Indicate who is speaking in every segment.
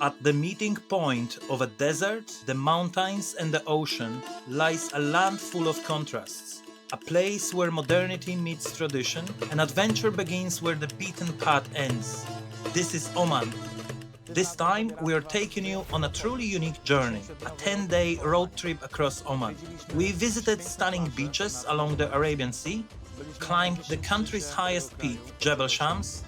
Speaker 1: At the meeting point of a desert, the mountains and the ocean lies a land full of contrasts. A place where modernity meets tradition and adventure begins where the beaten path ends. This is Oman. This time we are taking you on a truly unique journey, a 10-day road trip across Oman. We visited stunning beaches along the Arabian Sea, climbed the country's highest peak, Jebel Shams,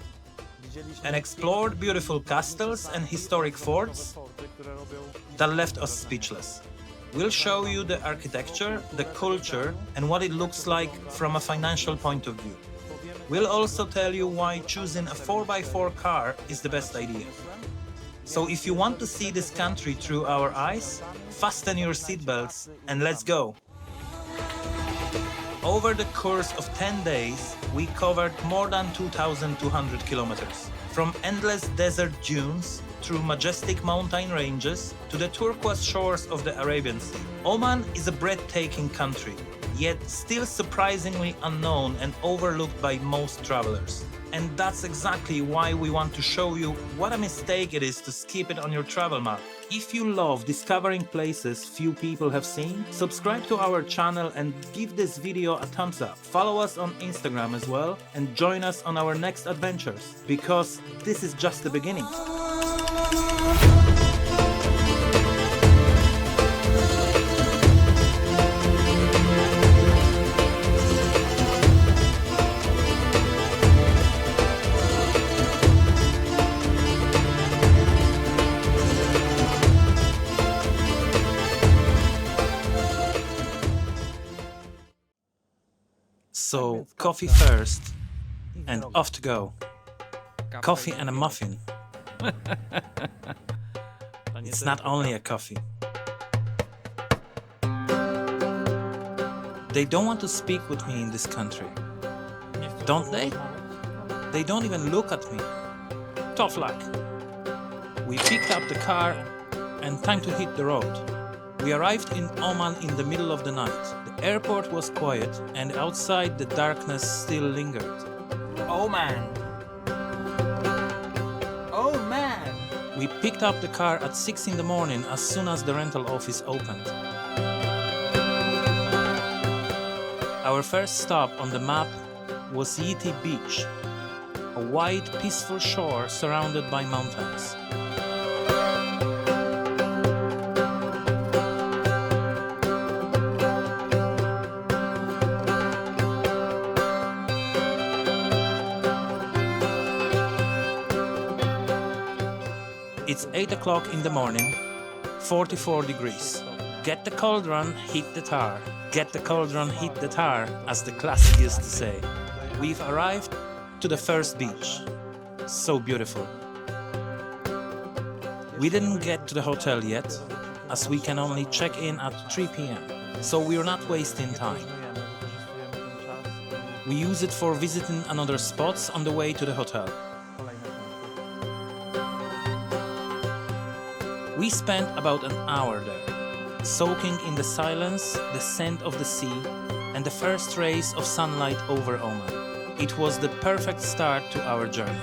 Speaker 1: and explored beautiful castles and historic forts that left us speechless. We'll show you the architecture, the culture, and what it looks like from a financial point of view. We'll also tell you why choosing a 4x4 car is the best idea. So if you want to see this country through our eyes, fasten your seatbelts and let's go! Over the course of 10 days, we covered more than 2,200 kilometers. From endless desert dunes, through majestic mountain ranges, to the turquoise shores of the Arabian Sea. Oman is a breathtaking country, yet still surprisingly unknown and overlooked by most travelers. And that's exactly why we want to show you what a mistake it is to skip it on your travel map. If you love discovering places few people have seen, subscribe to our channel and give this video a thumbs up. Follow us on Instagram as well and join us on our next adventures, because this is just the beginning. So, coffee first, and off to go. Coffee and a muffin. It's not only a coffee. They don't want to speak with me in this country, don't they? They don't even look at me. Tough luck. We picked up the car and time to hit the road. We arrived in Oman in the middle of the night. The airport was quiet and outside the darkness still lingered.
Speaker 2: Oh man! Oh man!
Speaker 1: We picked up the car at 6 in the morning as soon as the rental office opened. Our first stop on the map was Yitti Beach, a wide, peaceful shore surrounded by mountains. It's 8 o'clock in the morning, 44 degrees. Get the cauldron, hit the tar. Get the cauldron, hit the tar, as the classic used to say. We've arrived to the first beach. So beautiful. We didn't get to the hotel yet, as we can only check in at 3 p.m. So we're not wasting time. We use it for visiting another spots on the way to the hotel. We spent about an hour there, soaking in the silence, the scent of the sea, and the first rays of sunlight over Oman. It was the perfect start to our journey.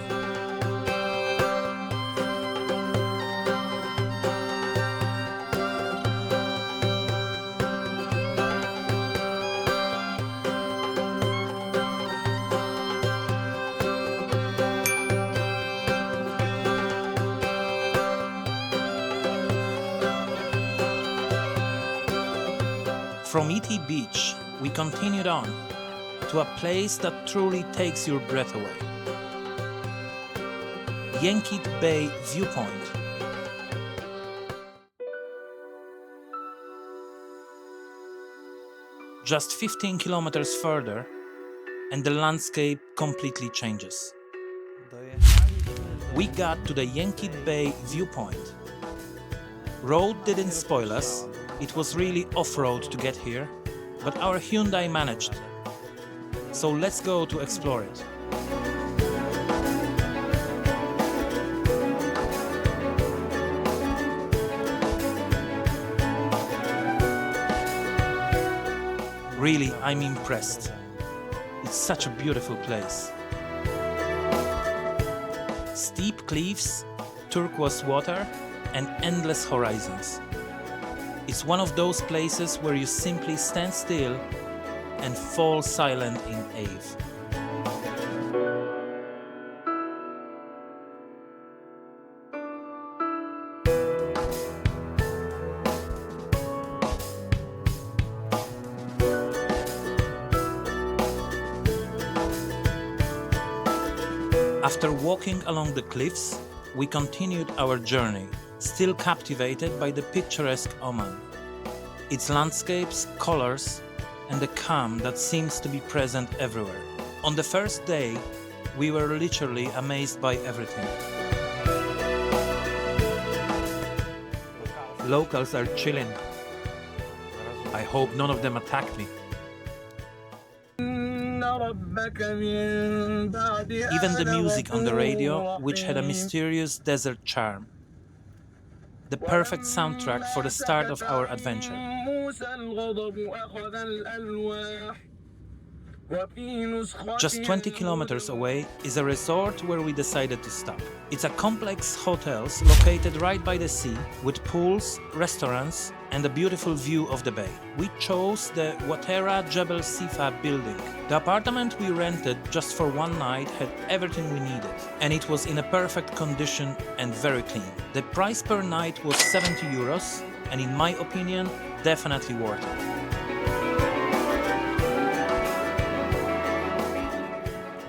Speaker 1: From Yitti Beach, we continued on to a place that truly takes your breath away. Yenkit Bay Viewpoint. Just 15 kilometers further, and the landscape completely changes. We got to the Yenkit Bay Viewpoint. Road didn't spoil us. It was really off-road to get here, but our Hyundai managed. So let's go to explore it. Really, I'm impressed. It's such a beautiful place. Steep cliffs, turquoise water, and endless horizons. It's one of those places where you simply stand still and fall silent in awe. After walking along the cliffs, we continued our journey, still captivated by the picturesque Oman, its landscapes, colors, and the calm that seems to be present everywhere. On the first day, we were literally amazed by everything. Locals are chilling. I hope none of them attacked me. Even the music on the radio, which had a mysterious desert charm. The perfect soundtrack for the start of our adventure. Just 20 kilometers away is a resort where we decided to stop. It's a complex hotels located right by the sea with pools, restaurants, and a beautiful view of the bay. We chose the Watera Jebel Sifah building. The apartment we rented just for one night had everything we needed, and it was in a perfect condition and very clean. The price per night was 70 euros, and in my opinion, definitely worth it.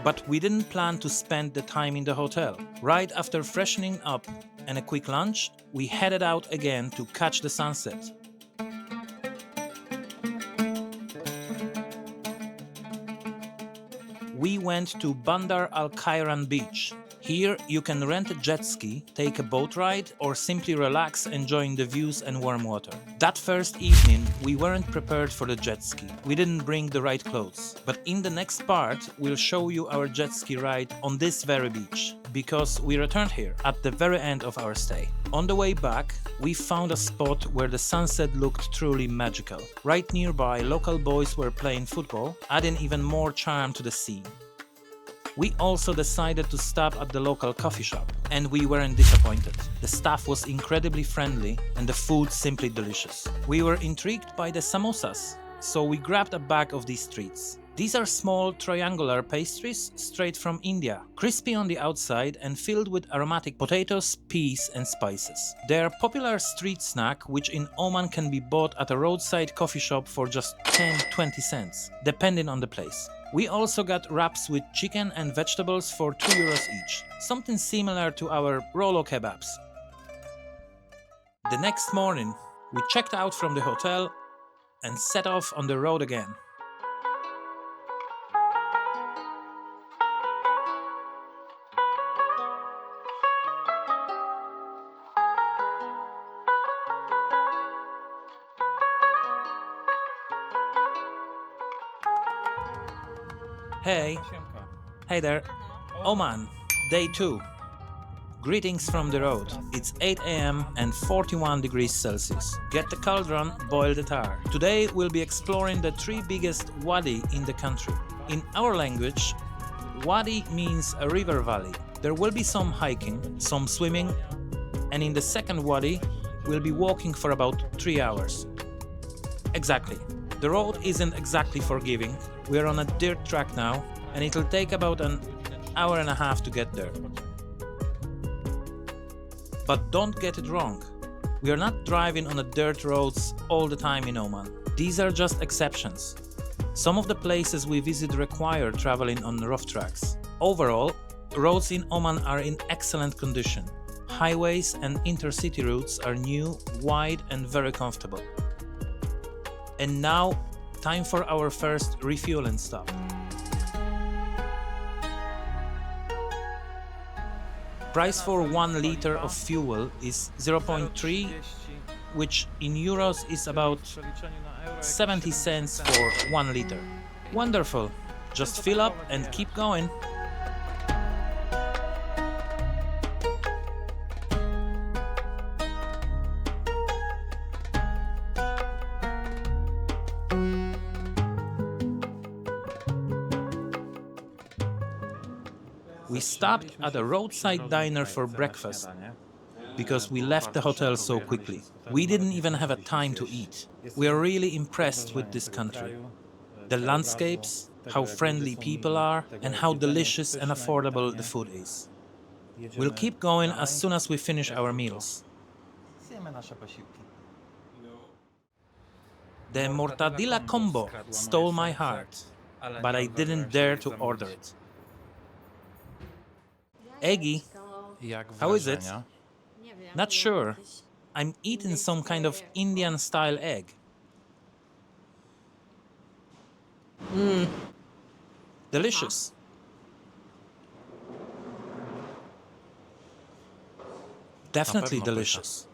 Speaker 1: But we didn't plan to spend the time in the hotel. Right after freshening up and a quick lunch, we headed out again to catch the sunset. We went to Bandar Al Khairan beach. Here you can rent a jet ski, take a boat ride, or simply relax enjoying the views and warm water. That first evening we weren't prepared for the jet ski. We didn't bring the right clothes. But in the next part we'll show you our jet ski ride on this very beach, because we returned here at the very end of our stay. On the way back, we found a spot where the sunset looked truly magical. Right nearby, local boys were playing football, adding even more charm to the scene. We also decided to stop at the local coffee shop, and we weren't disappointed. The staff was incredibly friendly and the food simply delicious. We were intrigued by the samosas, so we grabbed a bag of these treats. These are small triangular pastries straight from India, crispy on the outside and filled with aromatic potatoes, peas and spices. They are a popular street snack which in Oman can be bought at a roadside coffee shop for just 10-20 cents, depending on the place. We also got wraps with chicken and vegetables for 2 euros each, something similar to our Rolo kebabs. The next morning, we checked out from the hotel and set off on the road again. Hey there, Oman, day 2. Greetings from the road. It's 8 AM and 41 degrees Celsius. Get the cauldron, boil the tar. Today we'll be exploring the 3 biggest wadi in the country. In our language, wadi means a river valley. There will be some hiking, some swimming, and in the second wadi, we'll be walking for about 3 hours. Exactly. The road isn't exactly forgiving. We're on a dirt track now, and it'll take about an hour and a half to get there. But don't get it wrong. We are not driving on the dirt roads all the time in Oman. These are just exceptions. Some of the places we visit require traveling on rough tracks. Overall, roads in Oman are in excellent condition. Highways and intercity routes are new, wide and very comfortable. And now, time for our first refueling stop. Price for 1 liter of fuel is 0.3, which in euros is about 70 cents for 1 liter. Wonderful! Just fill up and keep going. We stopped at a roadside diner for breakfast, because we left the hotel so quickly. We didn't even have a time to eat. We are really impressed with this country. The landscapes, how friendly people are, and how delicious and affordable the food is. We'll keep going as soon as we finish our meals. The mortadilla combo stole my heart, but I didn't dare to order it. Eggy, how is it? Not sure. I'm eating some kind of Indian-style egg. Delicious. Definitely delicious.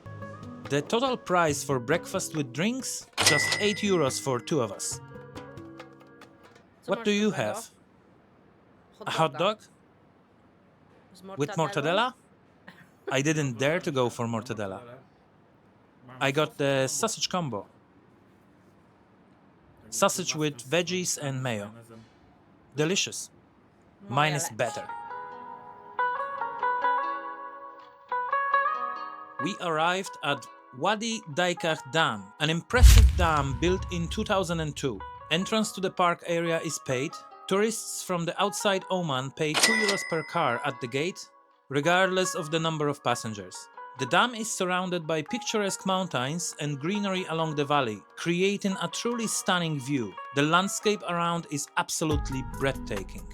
Speaker 1: The total price for breakfast with drinks, just 8 euros for 2 of us. What do you have? A hot dog? With mortadella? I didn't dare to go for mortadella. I got the sausage combo. Sausage with veggies and mayo. Delicious. Mine is better. We arrived at Wadi Dayqah Dam, an impressive dam built in 2002. Entrance to the park area is paid. Tourists from the outside Oman pay 2 euros per car at the gate, regardless of the number of passengers. The dam is surrounded by picturesque mountains and greenery along the valley, creating a truly stunning view. The landscape around is absolutely breathtaking.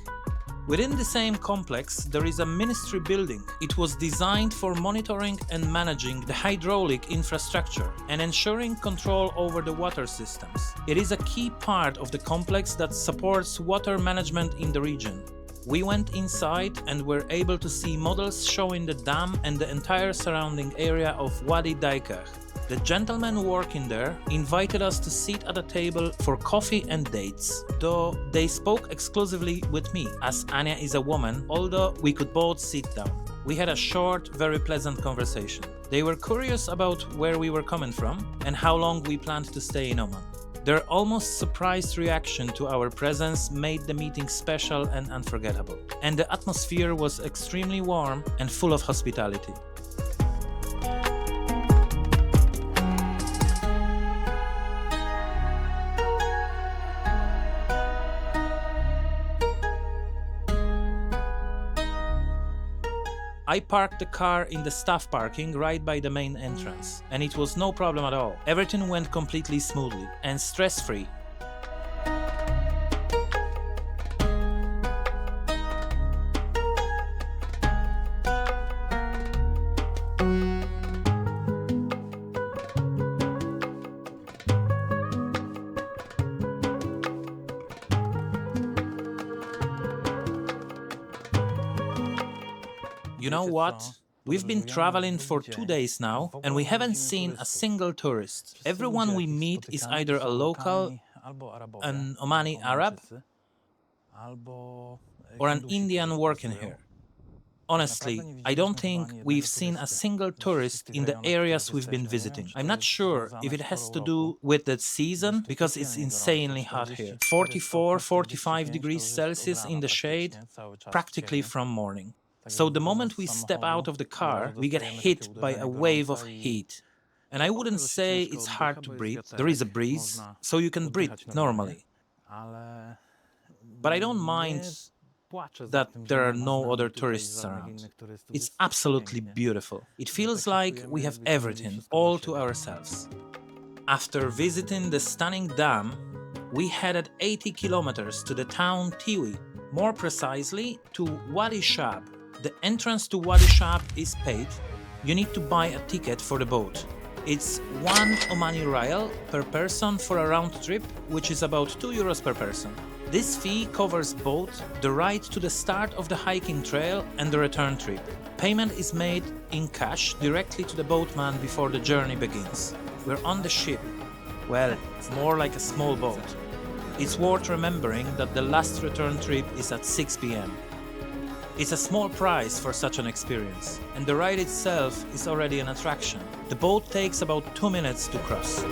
Speaker 1: Within the same complex, there is a ministry building. It was designed for monitoring and managing the hydraulic infrastructure and ensuring control over the water systems. It is a key part of the complex that supports water management in the region. We went inside and were able to see models showing the dam and the entire surrounding area of Wadi Dayqah. The gentlemen working there invited us to sit at a table for coffee and dates, though they spoke exclusively with me, as Anya is a woman, although we could both sit down. We had a short, very pleasant conversation. They were curious about where we were coming from and how long we planned to stay in Oman. Their almost surprised reaction to our presence made the meeting special and unforgettable, and the atmosphere was extremely warm and full of hospitality. I parked the car in the staff parking right by the main entrance, and it was no problem at all. Everything went completely smoothly and stress-free. You know what? We've been traveling for 2 days now, and we haven't seen a single tourist. Everyone we meet is either a local, an Omani Arab, or an Indian working here. Honestly, I don't think we've seen a single tourist in the areas we've been visiting. I'm not sure if it has to do with the season, because it's insanely hot here. 44, 45 degrees Celsius in the shade, practically from morning. So the moment we step out of the car, we get hit by a wave of heat. And I wouldn't say it's hard to breathe. There is a breeze, so you can breathe normally. But I don't mind that there are no other tourists around. It's absolutely beautiful. It feels like we have everything all to ourselves. After visiting the stunning dam, we headed 80 kilometers to the town Tiwi, more precisely to Wadi Shab. The entrance to Wadi Shab is paid. You need to buy a ticket for the boat. It's 1 Omani Rial per person for a round trip, which is about 2 euros per person. This fee covers both the ride to the start of the hiking trail and the return trip. Payment is made in cash directly to the boatman before the journey begins. We're on the ship. Well, more like a small boat. It's worth remembering that the last return trip is at 6 p.m. It's a small price for such an experience, and the ride itself is already an attraction. The boat takes about 2 minutes to cross.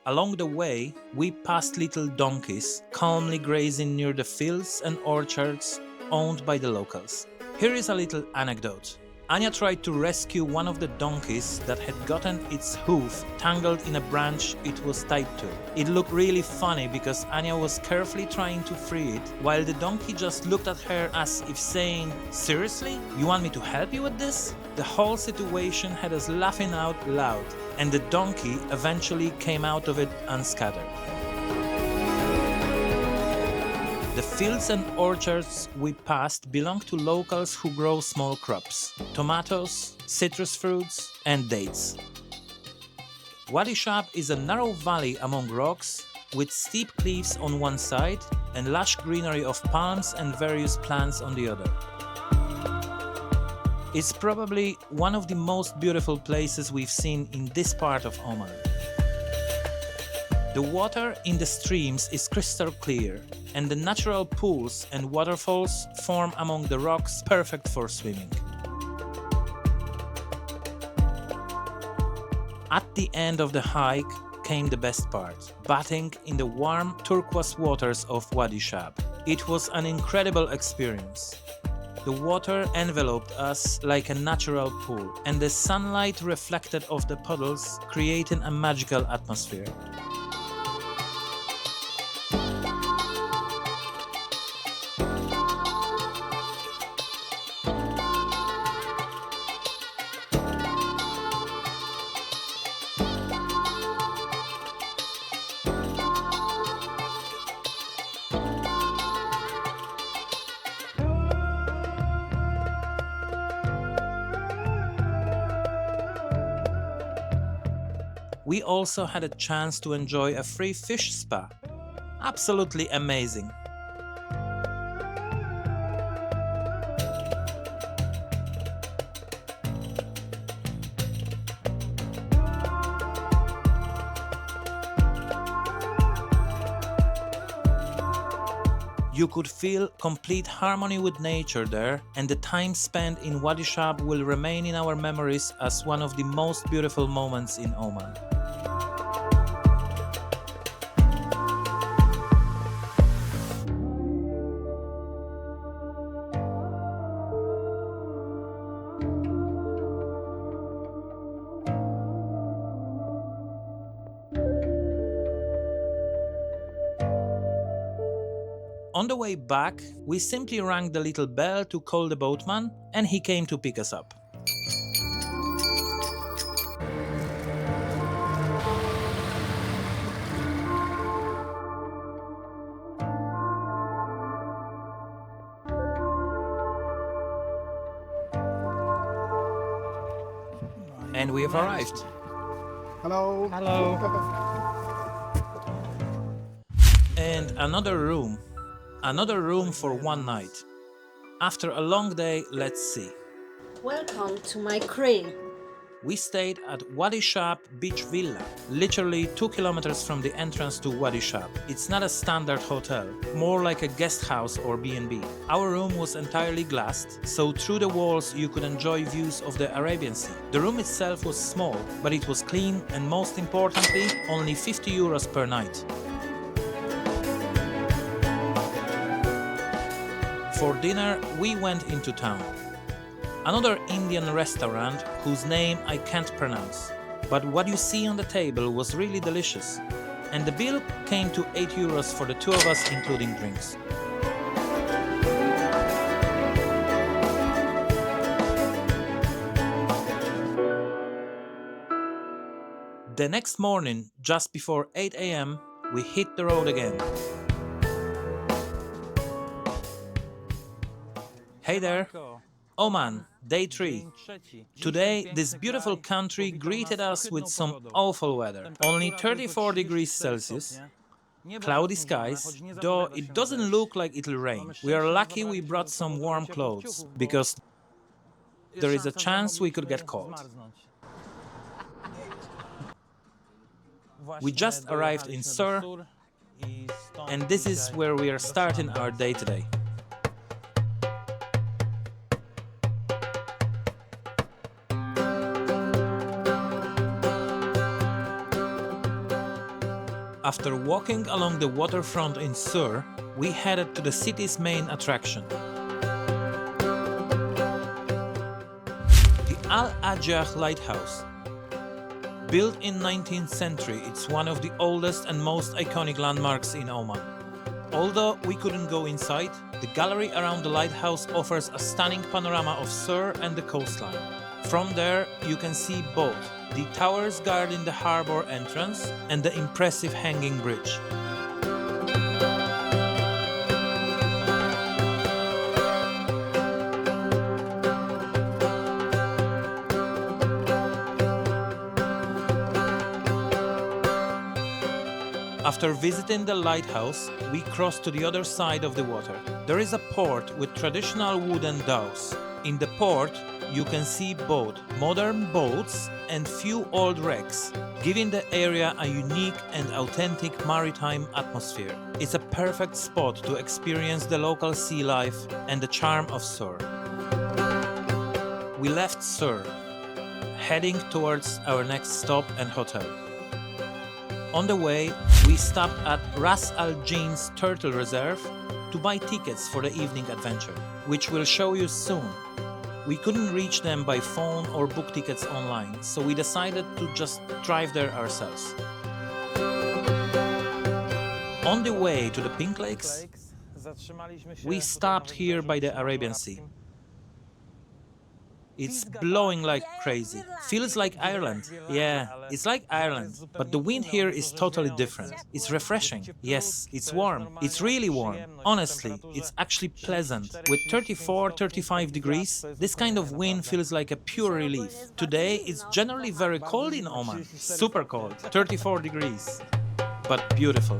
Speaker 1: Along the way, we passed little donkeys calmly grazing near the fields and orchards owned by the locals. Here is a little anecdote. Anya tried to rescue one of the donkeys that had gotten its hoof tangled in a branch it was tied to. It looked really funny because Anya was carefully trying to free it, while the donkey just looked at her as if saying, "Seriously? You want me to help you with this?" The whole situation had us laughing out loud, and the donkey eventually came out of it unscattered. The fields and orchards we passed belong to locals who grow small crops: tomatoes, citrus fruits, and dates. Wadi Shab is a narrow valley among rocks with steep cliffs on one side and lush greenery of palms and various plants on the other. It's probably one of the most beautiful places we've seen in this part of Oman. The water in the streams is crystal clear, and the natural pools and waterfalls form among the rocks perfect for swimming. At the end of the hike came the best part: bathing in the warm turquoise waters of Wadi Shab. It was an incredible experience. The water enveloped us like a natural pool, and the sunlight reflected off the puddles, creating a magical atmosphere. We also had a chance to enjoy a free fish spa. Absolutely amazing. You could feel complete harmony with nature there, and the time spent in Wadi Shab will remain in our memories as one of the most beautiful moments in Oman. On the way back, we simply rang the little bell to call the boatman, and he came to pick us up. And we have arrived.
Speaker 3: Hello.
Speaker 2: Hello.
Speaker 1: And another room for one night. After a long day, let's see.
Speaker 4: Welcome to my crib.
Speaker 1: We stayed at Wadi Shab Beach Villa, literally 2 kilometers from the entrance to Wadi Shab. It's not a standard hotel, more like a guest house or B&B. Our room was entirely glassed, so through the walls you could enjoy views of the Arabian Sea. The room itself was small, but it was clean, and most importantly, only 50 euros per night. For dinner, we went into town. Another Indian restaurant whose name I can't pronounce. But what you see on the table was really delicious. And the bill came to 8 euros for the two of us, including drinks. The next morning, just before 8 a.m., we hit the road again. Hey there! Oman, day 3. Today, this beautiful country greeted us with some awful weather. Only 34 degrees Celsius, cloudy skies, though it doesn't look like it'll rain. We are lucky we brought some warm clothes, because there is a chance we could get cold. We just arrived in Sur, and this is where we are starting our day today. After walking along the waterfront in Sur, we headed to the city's main attraction. The Al-Ajah Lighthouse. Built in 19th century, it's one of the oldest and most iconic landmarks in Oman. Although we couldn't go inside, the gallery around the lighthouse offers a stunning panorama of Sur and the coastline. From there, you can see both the towers guarding the harbor entrance and the impressive hanging bridge. After visiting the lighthouse, we crossed to the other side of the water. There is a port with traditional wooden dhows. In the port, you can see both modern boats and few old wrecks, giving the area a unique and authentic maritime atmosphere. It's a perfect spot to experience the local sea life and the charm of Sur. We left Sur, heading towards our next stop and hotel. On the way, we stopped at Ras Al Jinz Turtle Reserve to buy tickets for the evening adventure, which we'll show you soon. We couldn't reach them by phone or book tickets online, so we decided to just drive there ourselves. On the way to the Pink Lakes, we stopped here by the Arabian Sea. It's blowing like crazy. Feels like Ireland. Yeah, it's like Ireland. But the wind here is totally different. It's refreshing. Yes, it's warm. It's really warm. Honestly, it's actually pleasant. With 34-35 degrees, this kind of wind feels like a pure relief. Today, it's generally very cold in Oman. Super cold. 34 degrees. But beautiful.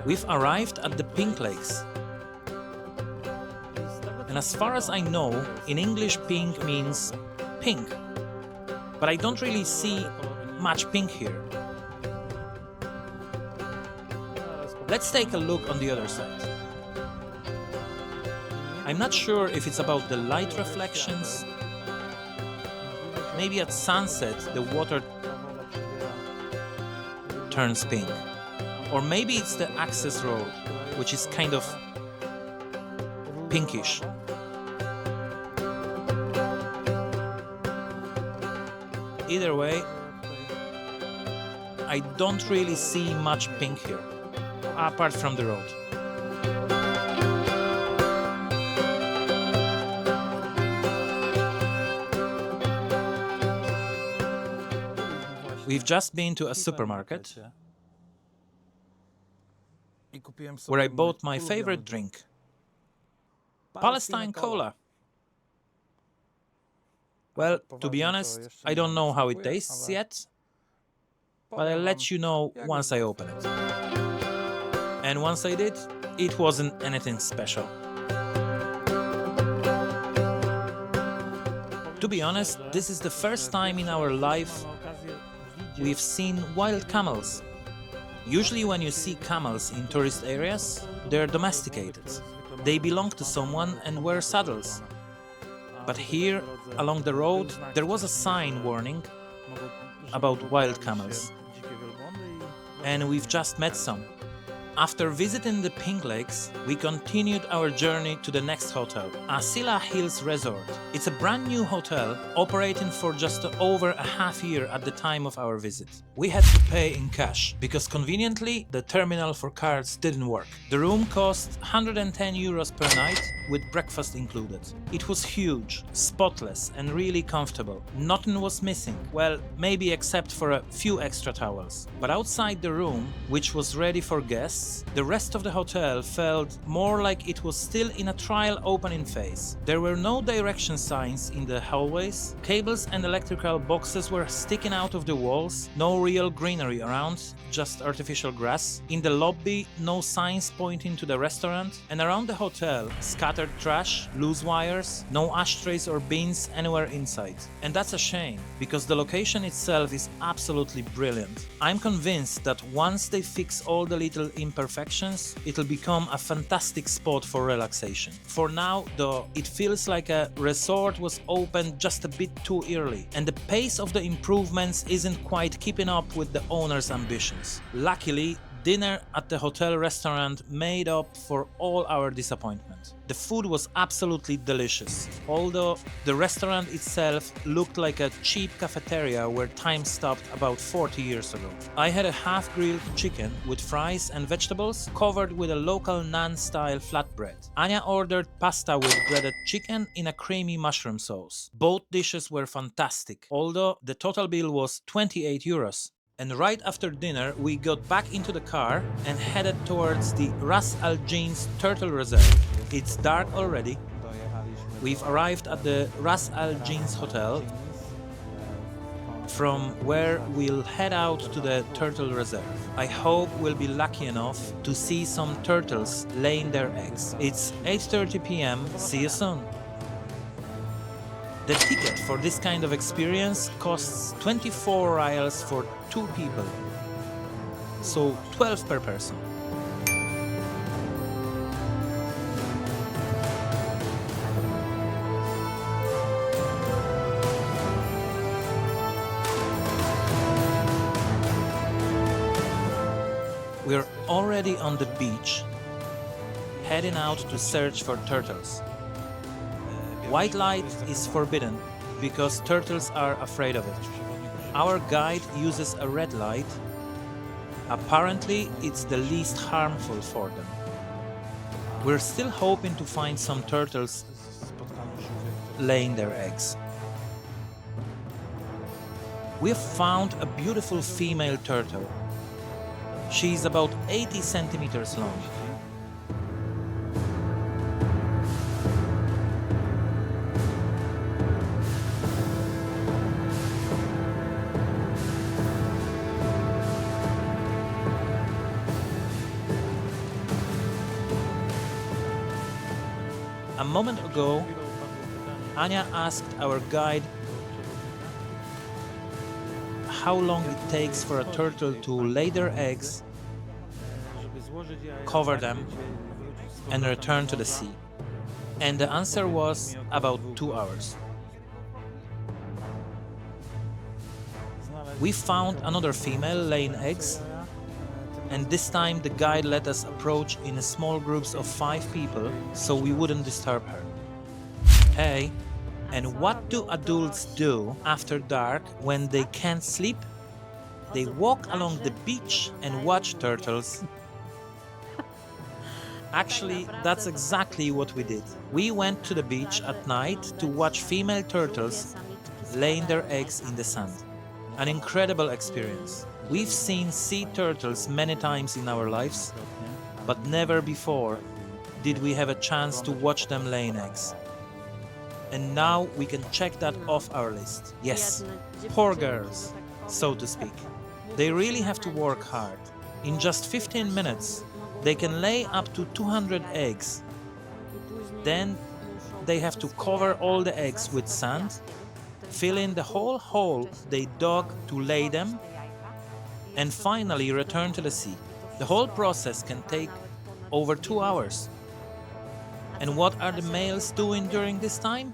Speaker 1: We've arrived at the Pink Lakes. And as far as I know, in English pink means pink. But I don't really see much pink here. Let's take a look on the other side. I'm not sure if it's about the light reflections. Maybe at sunset the water turns pink. Or maybe it's the access road, which is kind of pinkish. Either way, I don't really see much pink here, apart from the road. We've just been to a supermarket where I bought my favorite drink, Palestine Cola. Well, to be honest, I don't know how it tastes yet, but I'll let you know once I open it. And once I did, it wasn't anything special. To be honest, this is the first time in our life we've seen wild camels. Usually when you see camels in tourist areas, they're domesticated. They belong to someone and wear saddles. But here, along the road, there was a sign warning about wild camels. And we've just met some. After visiting the Pink Lakes, we continued our journey to the next hotel, Asilah Hills Resort. It's a brand new hotel operating for just over a half year at the time of our visit. We had to pay in cash because conveniently the terminal for cards didn't work. The room cost €110 per night with breakfast included. It was huge, spotless and really comfortable. Nothing was missing, well, maybe except for a few extra towels. But outside the room, which was ready for guests, the rest of the hotel felt more like it was still in a trial opening phase. There were no direction signs in the hallways, cables and electrical boxes were sticking out of the walls, no real greenery around, just artificial grass. In the lobby, no signs pointing to the restaurant, and around the hotel, scattered trash, loose wires, no ashtrays or bins anywhere inside. And that's a shame, because the location itself is absolutely brilliant. I'm convinced that once they fix all the little imperfections imperfections, it'll become a fantastic spot for relaxation. For now, though, it feels like a resort was opened just a bit too early, and the pace of the improvements isn't quite keeping up with the owner's ambitions. Luckily, dinner at the hotel restaurant made up for all our disappointment. The food was absolutely delicious, although the restaurant itself looked like a cheap cafeteria where time stopped about 40 years ago. I had a half-grilled chicken with fries and vegetables covered with a local naan-style flatbread. Anya ordered pasta with breaded chicken in a creamy mushroom sauce. Both dishes were fantastic, although the total bill was 28 euros. And right after dinner, we got back into the car and headed towards the Ras Al Jinz Turtle Reserve. It's dark already. We've arrived at the Ras Al Jinz Hotel, from where we'll head out to the Turtle Reserve. I hope we'll be lucky enough to see some turtles laying their eggs. It's 8:30 p.m. See you soon. The ticket for this kind of experience costs 24 rials for 2 people, so 12 per person. We're already on the beach, heading out to search for turtles. White light is forbidden because turtles are afraid of it. Our guide uses a red light. Apparently, it's the least harmful for them. We're still hoping to find some turtles laying their eggs. We've found a beautiful female turtle. She's about 80 centimeters long. A moment ago, Anya asked our guide how long it takes for a turtle to lay their eggs, cover them, and return to the sea. And the answer was about 2 hours. We found another female laying eggs, and this time the guide let us approach in small groups of 5 people so we wouldn't disturb her. Hey, and what do adults do after dark when they can't sleep? They walk along the beach and watch turtles. Actually, that's exactly what we did. We went to the beach at night to watch female turtles laying their eggs in the sand. An incredible experience. We've seen sea turtles many times in our lives, but never before did we have a chance to watch them laying eggs. And now we can check that off our list. Yes, poor girls, so to speak. They really have to work hard. In just 15 minutes, they can lay up to 200 eggs. Then they have to cover all the eggs with sand, fill in the whole hole they dug to lay them, and finally return to the sea. The whole process can take over 2 hours. And what are the males doing during this time?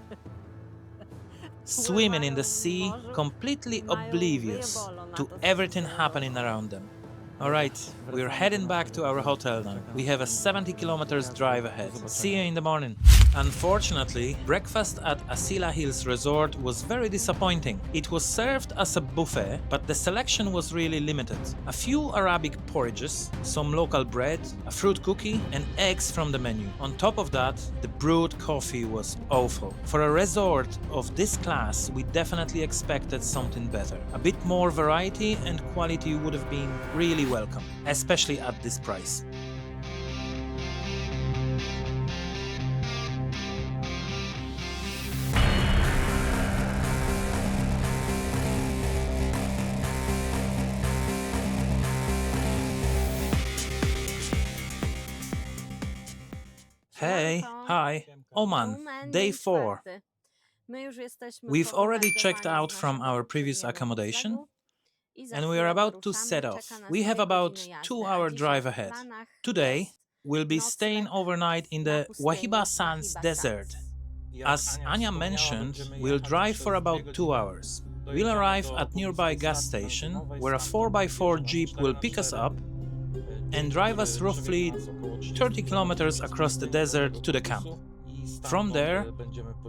Speaker 1: Swimming in the sea, completely oblivious to everything happening around them. Alright, we're heading back to our hotel now. We have a 70 kilometers drive ahead. See you in the morning. Unfortunately, breakfast at Asilah Hills Resort was very disappointing. It was served as a buffet, but the selection was really limited. A few Arabic porridges, some local bread, a fruit cookie, and eggs from the menu. On top of that, the brewed coffee was awful. For a resort of this class, we definitely expected something better. A bit more variety and quality would have been really welcome, especially at this price. Hey, hi, Oman, day 4. We've already checked out from our previous accommodation, and we are about to set off. We have about 2 hour drive ahead. Today, we'll be staying overnight in the Wahiba Sands desert. As Anya mentioned, we'll drive for about 2 hours. We'll arrive at nearby gas station, where a 4x4 jeep will pick us up and drive us roughly 30 kilometers across the desert to the camp. From there,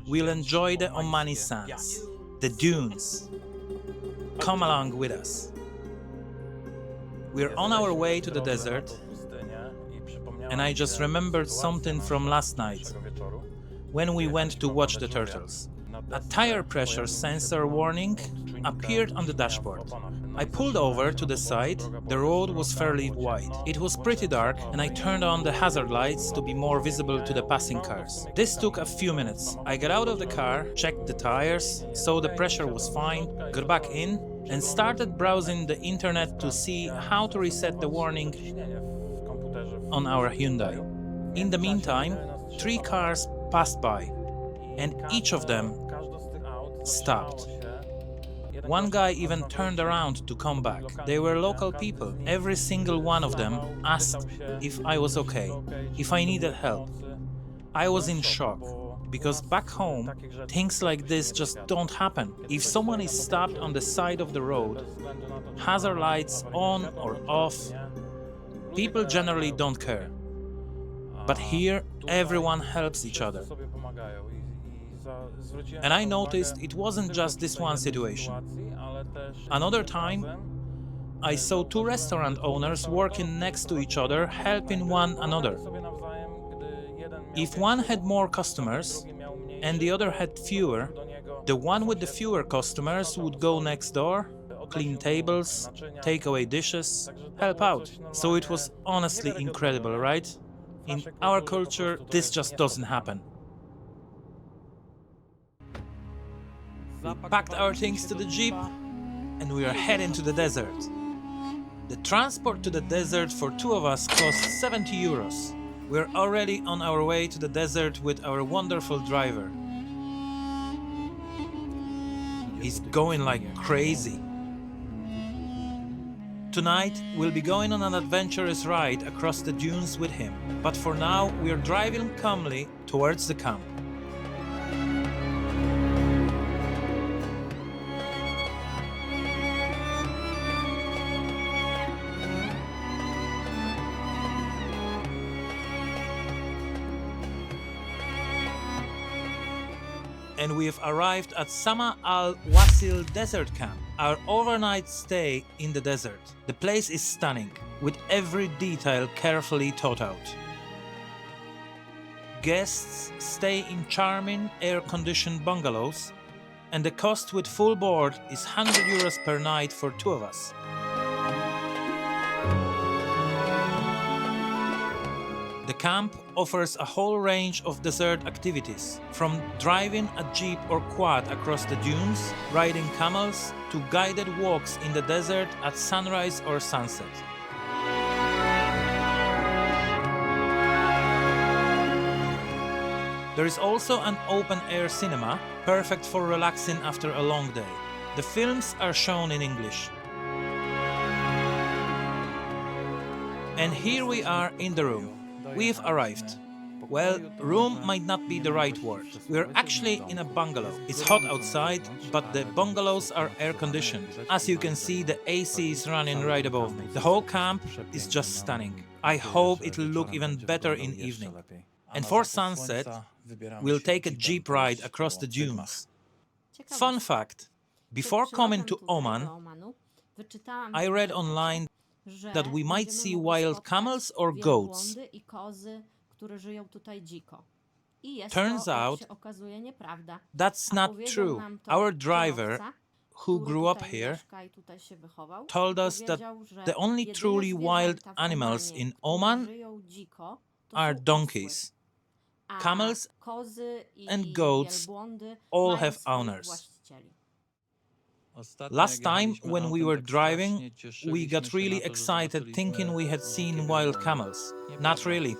Speaker 1: we'll enjoy the Omani sands, the dunes. Come along with us. We're on our way to the desert, and I just remembered something from last night, when we went to watch the turtles. A tire pressure sensor warning appeared on the dashboard. I pulled over to the side. The road was fairly wide. It was pretty dark, and I turned on the hazard lights to be more visible to the passing cars. This took a few minutes. I got out of the car, checked the tires, saw the pressure was fine, got back in, and started browsing the internet to see how to reset the warning on our Hyundai. In the meantime, 3 cars passed by, and each of them stopped. One guy even turned around to come back. They were local people. Every single one of them asked if I was okay, if I needed help. I was in shock, because back home, things like this just don't happen. If someone is stopped on the side of the road, hazard lights on or off, people generally don't care. But here, everyone helps each other. And I noticed it wasn't just this one situation. Another time, I saw 2 restaurant owners working next to each other, helping one another. If one had more customers and the other had fewer, the one with the fewer customers would go next door, clean tables, take away dishes, help out. So it was honestly incredible, right? In our culture, this just doesn't happen. We packed our things to the jeep, and we are heading to the desert. The transport to the desert for 2 of us cost 70 euros. We're already on our way to the desert with our wonderful driver. He's going like crazy. Tonight, we'll be going on an adventurous ride across the dunes with him. But for now, we're driving calmly towards the camp. And we have arrived at Sama Al Wasil desert camp, our overnight stay in the desert. The place is stunning, with every detail carefully thought out. Guests stay in charming air-conditioned bungalows, and the cost with full board is 100 euros per night for 2 of us. The camp offers a whole range of desert activities, from driving a jeep or quad across the dunes, riding camels, to guided walks in the desert at sunrise or sunset. There is also an open-air cinema, perfect for relaxing after a long day. The films are shown in English. And here we are in the room. We've arrived. Well, room might not be the right word. We're actually in a bungalow. It's hot outside, but the bungalows are air-conditioned. As you can see, the AC is running right above me. The whole camp is just stunning. I hope it'll look even better in evening. And for sunset, we'll take a jeep ride across the dunes. Fun fact, before coming to Oman, I read online that we might see wild camels or goats. Turns out that's not true. Our driver, who grew up here, told us that the only truly wild animals in Oman are donkeys. Camels and goats all have owners. Last time, when we were driving, we got really excited thinking we had seen wild camels. Not really.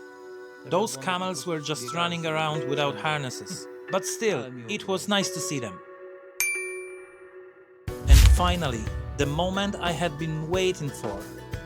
Speaker 1: Those camels were just running around without harnesses. But still, it was nice to see them. And finally, The moment I had been waiting for,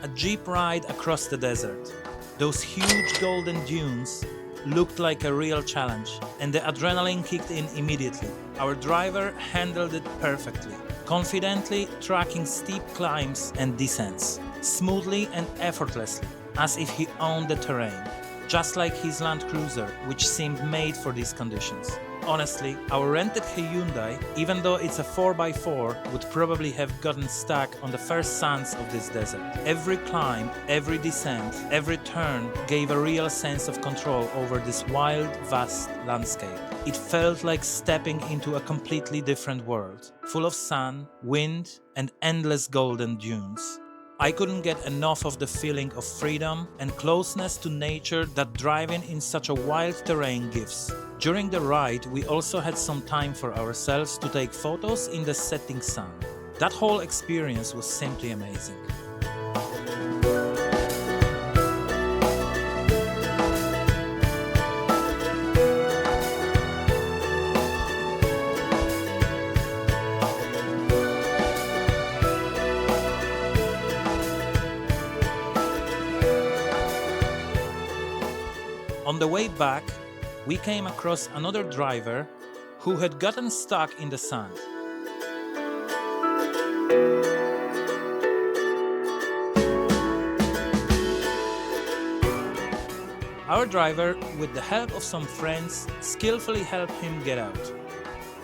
Speaker 1: a jeep ride across the desert. Those huge golden dunes looked like a real challenge, and the adrenaline kicked in immediately. Our driver handled it perfectly, confidently tracking steep climbs and descents, smoothly and effortlessly, as if he owned the terrain, just like his Land Cruiser, which seemed made for these conditions. Honestly, our rented Hyundai, even though it's a 4x4, would probably have gotten stuck on the first sands of this desert. Every climb, every descent, every turn gave a real sense of control over this wild, vast landscape. It felt like stepping into a completely different world, full of sun, wind, and endless golden dunes. I couldn't get enough of the feeling of freedom and closeness to nature that driving in such a wild terrain gives. During the ride, we also had some time for ourselves to take photos in the setting sun. That whole experience was simply amazing. On the way back, we came across another driver who had gotten stuck in the sand. Our driver, with the help of some friends, skillfully helped him get out,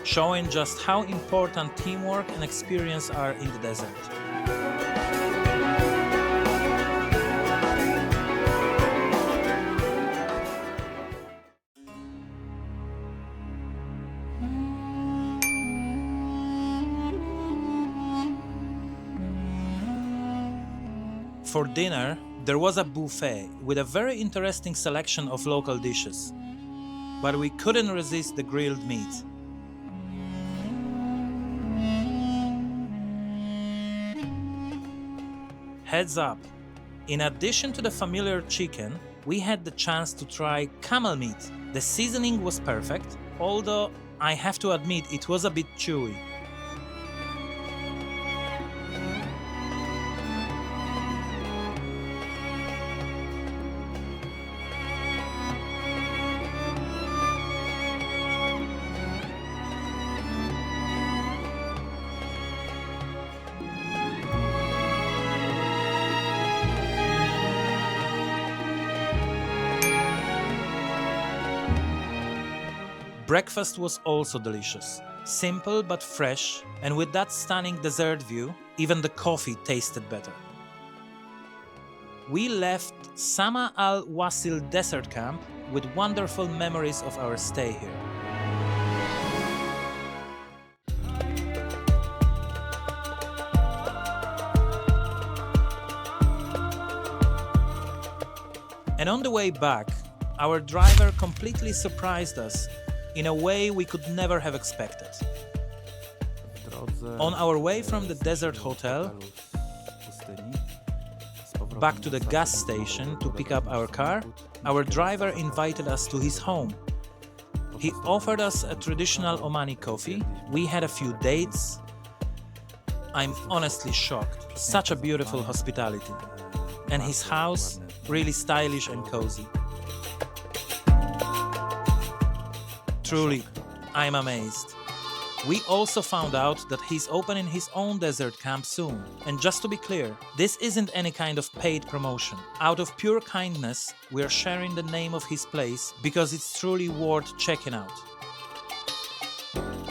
Speaker 1: showing just how important teamwork and experience are in the desert. For dinner, there was a buffet with a very interesting selection of local dishes, but we couldn't resist the grilled meat. Heads up, in addition to the familiar chicken, we had the chance to try camel meat. The seasoning was perfect, although I have to admit it was a bit chewy. Breakfast was also delicious, simple but fresh, and with that stunning desert view, even the coffee tasted better. We left Sama Al Wasil Desert Camp with wonderful memories of our stay here. And on the way back, our driver completely surprised us in a way we could never have expected. On our way from the desert hotel back to the gas station to pick up our car, our driver invited us to his home. He offered us a traditional Omani coffee. We had a few dates. I'm honestly shocked. Such a beautiful hospitality. And his house, really stylish and cozy. Truly, I'm amazed. We also found out that he's opening his own desert camp soon. And just to be clear, this isn't any kind of paid promotion. Out of pure kindness, we're sharing the name of his place because it's truly worth checking out.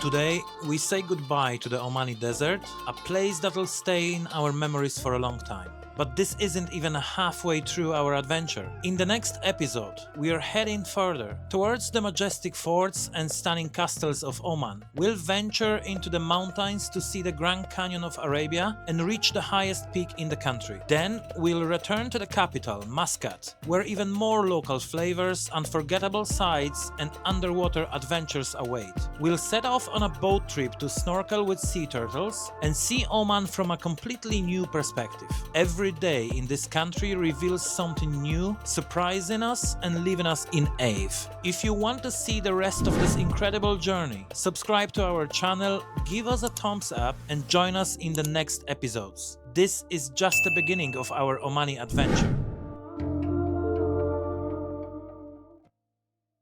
Speaker 1: Today, we say goodbye to the Omani desert, a place that'll stay in our memories for a long time. But this isn't even halfway through our adventure. In the next episode, we are heading further towards the majestic forts and stunning castles of Oman. We'll venture into the mountains to see the Grand Canyon of Arabia and reach the highest peak in the country. Then we'll return to the capital, Muscat, where even more local flavors, unforgettable sights, and underwater adventures await. We'll set off on a boat trip to snorkel with sea turtles and see Oman from a completely new perspective. Every every day in this country reveals something new, surprising us and leaving us in awe. If you want to see the rest of this incredible journey, subscribe to our channel, give us a thumbs up and join us in the next episodes. This is just the beginning of our Omani adventure.